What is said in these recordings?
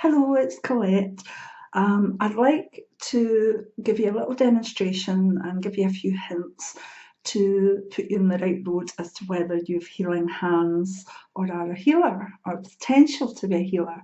Hello, it's Colette. I'd like to give you a little demonstration and give you a few hints to put you in the right road as to whether you've healing hands or are a healer or potential to be a healer.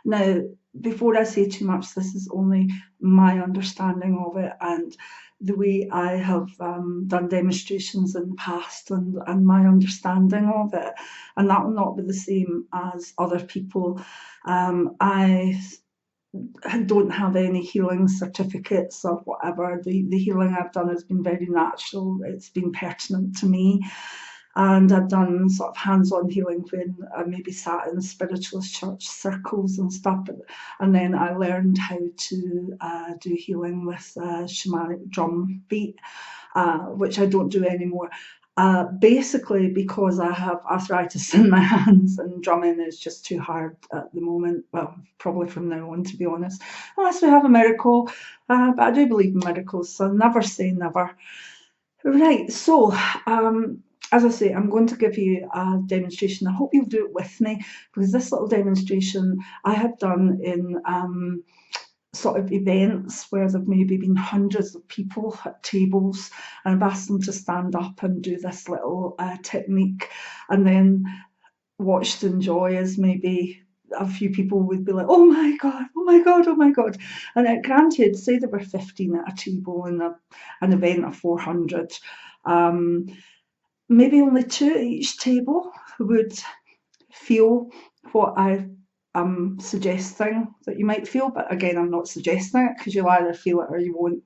Now, before I say too much, this is only my understanding of it and the way I have done demonstrations in the past and my understanding of it, and that will not be the same as other people. I don't have any healing certificates or whatever. The healing I've done has been very natural. It's been pertinent to me. And I've done sort of hands-on healing when I maybe sat in spiritualist church circles and stuff. And then I learned how to do healing with shamanic drum beat, which I don't do anymore. Basically because I have arthritis in my hands and drumming is just too hard at the moment. Well, probably from now on, to be honest, unless we have a miracle. But I do believe in miracles, so never say never. Right, so as I say, I'm going to give you a demonstration. I hope you'll do it with me, because this little demonstration I have done in sort of events where there've maybe been hundreds of people at tables, and I've asked them to stand up and do this little technique, and then watched and enjoy as maybe a few people would be like, oh my god, oh my god, oh my god. And granted, say there were 15 at a table in an event of 400, maybe only 2 at each table would feel what I'm suggesting that you might feel, but again, I'm not suggesting it, because you'll either feel it or you won't.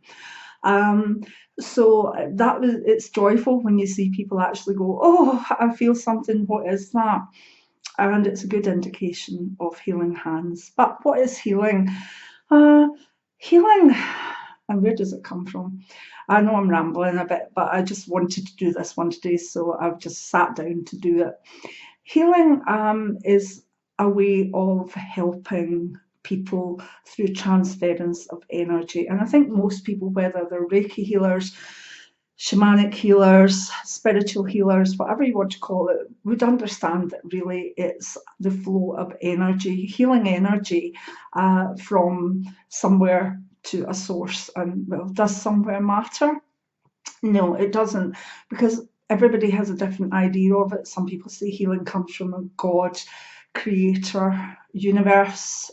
So it's joyful when you see people actually go, oh, I feel something, what is that? And it's a good indication of healing hands. But what is healing? Healing, and where does it come from? I know I'm rambling a bit, but I just wanted to do this one today, so I've just sat down to do it. Healing is a way of helping people through transference of energy. And I think most people, whether they're Reiki healers, shamanic healers, spiritual healers, whatever you want to call it, would understand that really it's the flow of energy, healing energy from somewhere to a source. And well, does somewhere matter? No, it doesn't, because everybody has a different idea of it. Some people say healing comes from a God, creator, universe,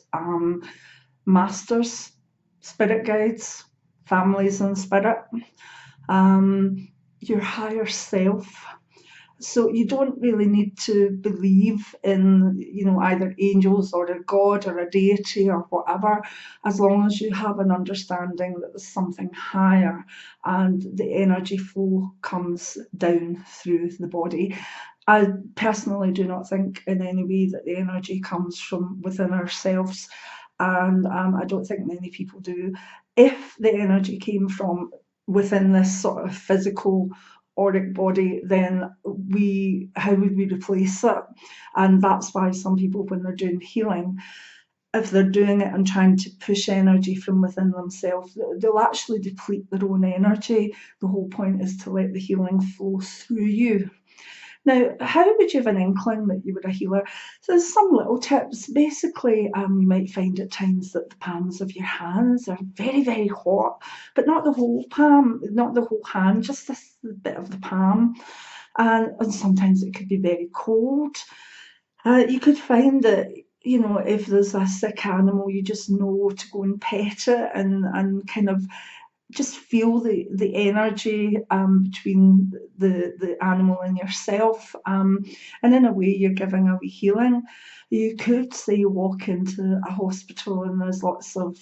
masters, spirit guides, families in spirit, your higher self. So you don't really need to believe in, either angels or a god or a deity or whatever, as long as you have an understanding that there's something higher and the energy flow comes down through the body. I personally do not think in any way that the energy comes from within ourselves, and I don't think many people do. If the energy came from within this sort of physical auric body, then how would we replace it? And that's why some people, when they're doing healing, if they're doing it and trying to push energy from within themselves, they'll actually deplete their own energy. The whole point is to let the healing flow through you. Now, how would you have an inkling that you were a healer? So there's some little tips. Basically, you might find at times that the palms of your hands are very, very hot, but not the whole palm, not the whole hand, just this bit of the palm. And sometimes it could be very cold. You could find that, if there's a sick animal, you just know to go and pet it and kind of just feel the energy between the animal and yourself, and in a way you're giving a wee healing. You could say you walk into a hospital and there's lots of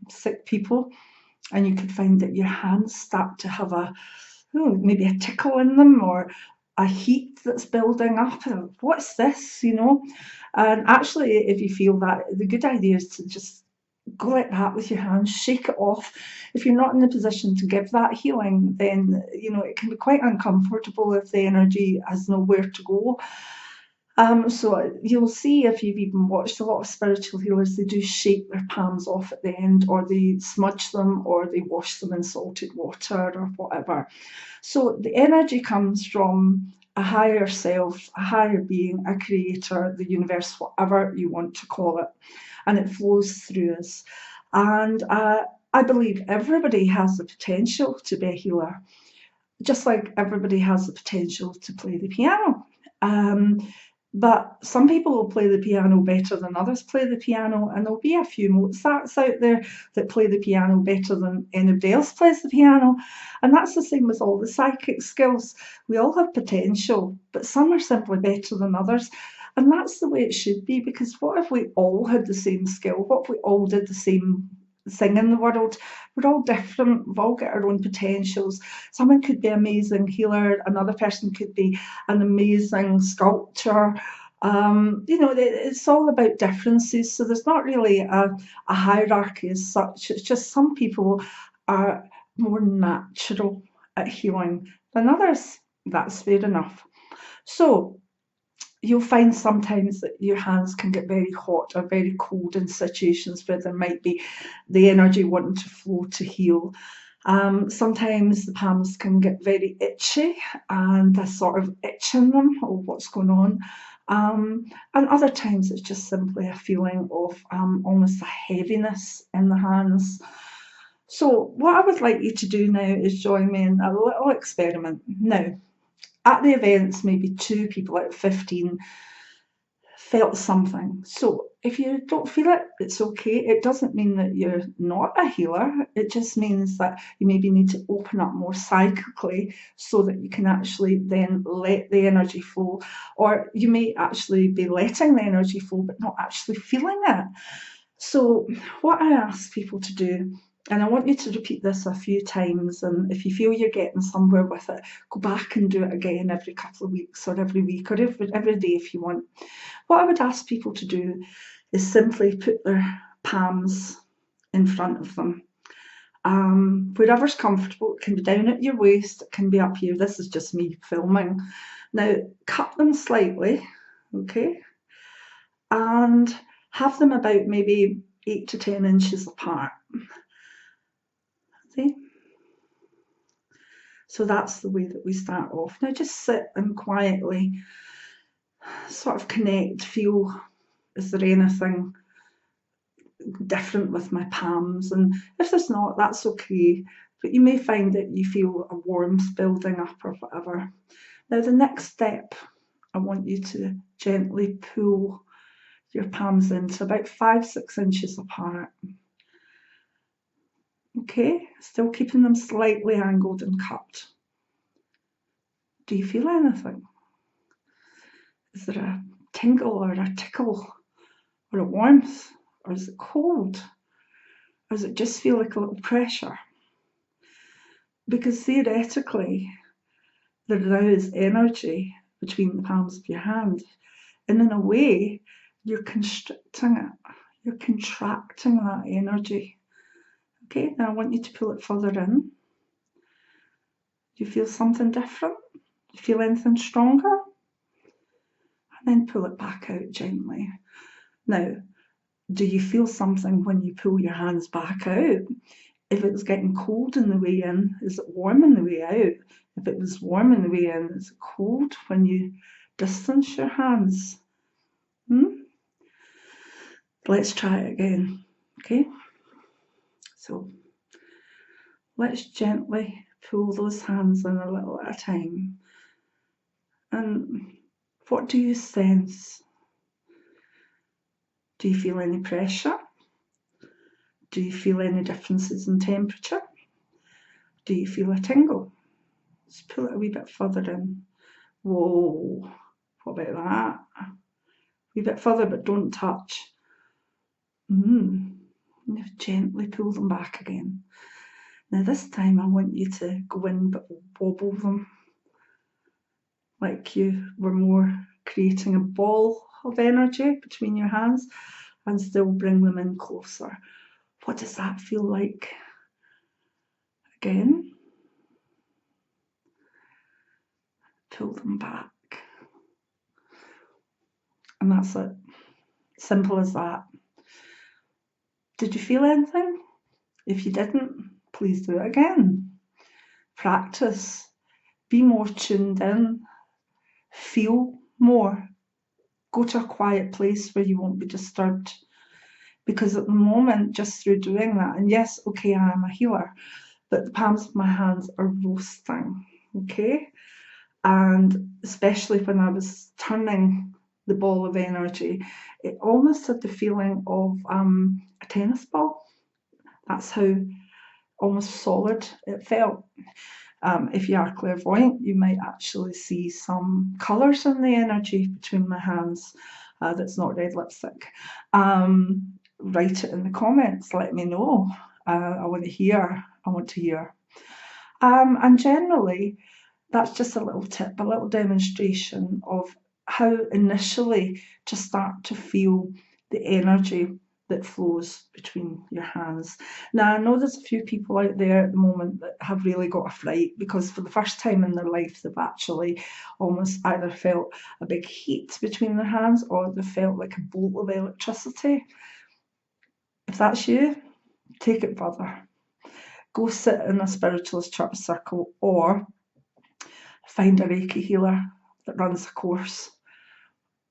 sick people, and you could find that your hands start to have maybe a tickle in them, or a heat that's building up. What's this, And actually, if you feel that, the good idea is to just go like that with your hands, shake it off. If you're not in the position to give that healing, then it can be quite uncomfortable if the energy has nowhere to go. So you'll see, if you've even watched a lot of spiritual healers, they do shake their palms off at the end, or they smudge them, or they wash them in salted water or whatever. So the energy comes from a higher self, a higher being, a creator, the universe, whatever you want to call it, and it flows through us. And I believe everybody has the potential to be a healer, just like everybody has the potential to play the piano. But some people will play the piano better than others play the piano, and there'll be a few Mozarts out there that play the piano better than anybody else plays the piano. And that's the same with all the psychic skills. We all have potential, but some are simply better than others. And that's the way it should be, because what if we all had the same skill? What if we all did the same thing in the world? We're all different. We've all got our own potentials. Someone could be an amazing healer. Another person could be an amazing sculptor. It's all about differences. So there's not really a hierarchy as such. It's just some people are more natural at healing than others. That's fair enough. So you'll find sometimes that your hands can get very hot or very cold in situations where there might be the energy wanting to flow to heal. Sometimes the palms can get very itchy and a sort of itch in them, or what's going on. And other times it's just simply a feeling of almost a heaviness in the hands. So what I would like you to do now is join me in a little experiment. Now, at the events, maybe 2 people out of 15 felt something. So if you don't feel it, it's okay. It doesn't mean that you're not a healer. It just means that you maybe need to open up more psychically so that you can actually then let the energy flow. Or you may actually be letting the energy flow but not actually feeling it. So what I ask people to do, and I want you to repeat this a few times, and if you feel you're getting somewhere with it, go back and do it again every couple of weeks or every week or every day if you want. What I would ask people to do is simply put their palms in front of them. Wherever's comfortable. It can be down at your waist, it can be up here. This is just me filming. Now, cup them slightly, okay? And have them about maybe 8 to 10 inches apart. See? So that's the way that we start off. Now just sit and quietly sort of connect, feel, is there anything different with my palms? And if there's not, that's okay. But you may find that you feel a warmth building up or whatever. Now the next step, I want you to gently pull your palms in to about 5-6 inches apart. Okay, still keeping them slightly angled and cupped. Do you feel anything? Is there a tingle or a tickle or a warmth? Or is it cold? Or does it just feel like a little pressure? Because theoretically, there now is energy between the palms of your hand. And in a way, you're constricting it. You're contracting that energy. Okay, now I want you to pull it further in. Do you feel something different? Do you feel anything stronger? And then pull it back out gently. Now, do you feel something when you pull your hands back out? If it was getting cold in the way in, is it warm in the way out? If it was warm in the way in, is it cold when you distance your hands? Let's try it again, okay? So let's gently pull those hands in a little at a time. And what do you sense? Do you feel any pressure? Do you feel any differences in temperature? Do you feel a tingle? Let's pull it a wee bit further in. Whoa, what about that? A wee bit further, but don't touch. Gently pull them back again. Now this time I want you to go in but wobble them, like you were more creating a ball of energy between your hands, and still bring them in closer. What does that feel like? Again. Pull them back. And that's it. Simple as that. Did you feel anything? If you didn't, please do it again. Practice. Be more tuned in. feel more. Go to a quiet place where you won't be disturbed. Because at the moment, just through doing that, and yes, okay, I am a healer, but the palms of my hands are roasting, okay? And especially when I was turning the ball of energy, it almost had the feeling of a tennis ball. That's how almost solid it felt. If you are clairvoyant, you might actually see some colours in the energy between my hands. That's not red lipstick. Write it in the comments. Let me know. I want to hear. And generally, that's just a little tip, a little demonstration of how initially to start to feel the energy that flows between your hands. Now, I know there's a few people out there at the moment that have really got a fright because for the first time in their life, they've actually almost either felt a big heat between their hands or they felt like a bolt of electricity. If that's you, take it further. Go sit in a spiritualist church circle or find a Reiki healer that runs a course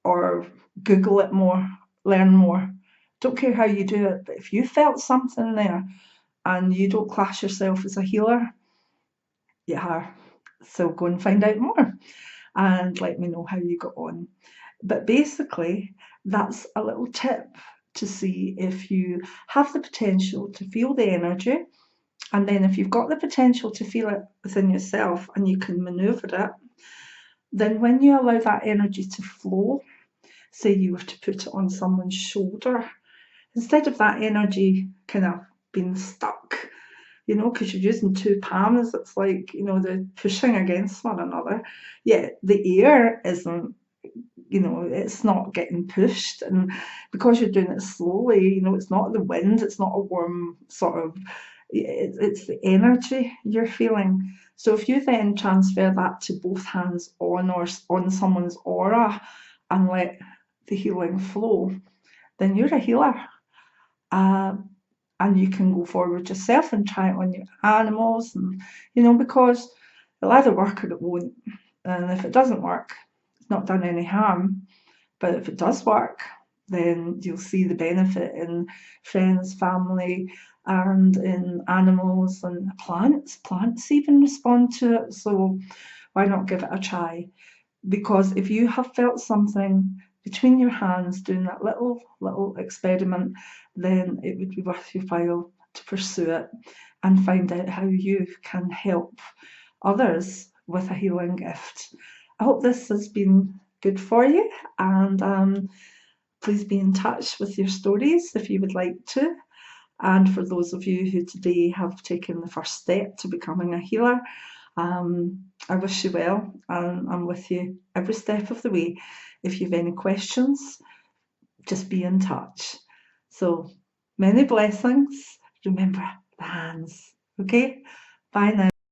or Google it more, learn more. Don't care how you do it, but if you felt something there and you don't class yourself as a healer, you are. So go and find out more and let me know how you got on. But basically, that's a little tip to see if you have the potential to feel the energy. And then if you've got the potential to feel it within yourself and you can maneuver it, then when you allow that energy to flow, say you were to put it on someone's shoulder, instead of that energy kind of being stuck, because you're using two palms, it's like, they're pushing against one another. Yeah, the air isn't, it's not getting pushed. And because you're doing it slowly, it's not the wind, it's not a warm sort of, it's the energy you're feeling. So if you then transfer that to both hands on or on someone's aura and let the healing flow, then you're a healer. And you can go forward yourself and try it on your animals, and because it'll either work or it won't. And if it doesn't work, it's not done any harm. But if it does work, then you'll see the benefit in friends, family, and in animals and plants. Plants even respond to it. So why not give it a try? Because if you have felt something between your hands doing that little experiment, then it would be worth your while to pursue it and find out how you can help others with a healing gift. I hope this has been good for you, and please be in touch with your stories if you would like to. And for those of you who today have taken the first step to becoming a healer, I wish you well, and I'm with you every step of the way. If you have any questions, just be in touch. So many blessings. Remember the hands. Okay? Bye now.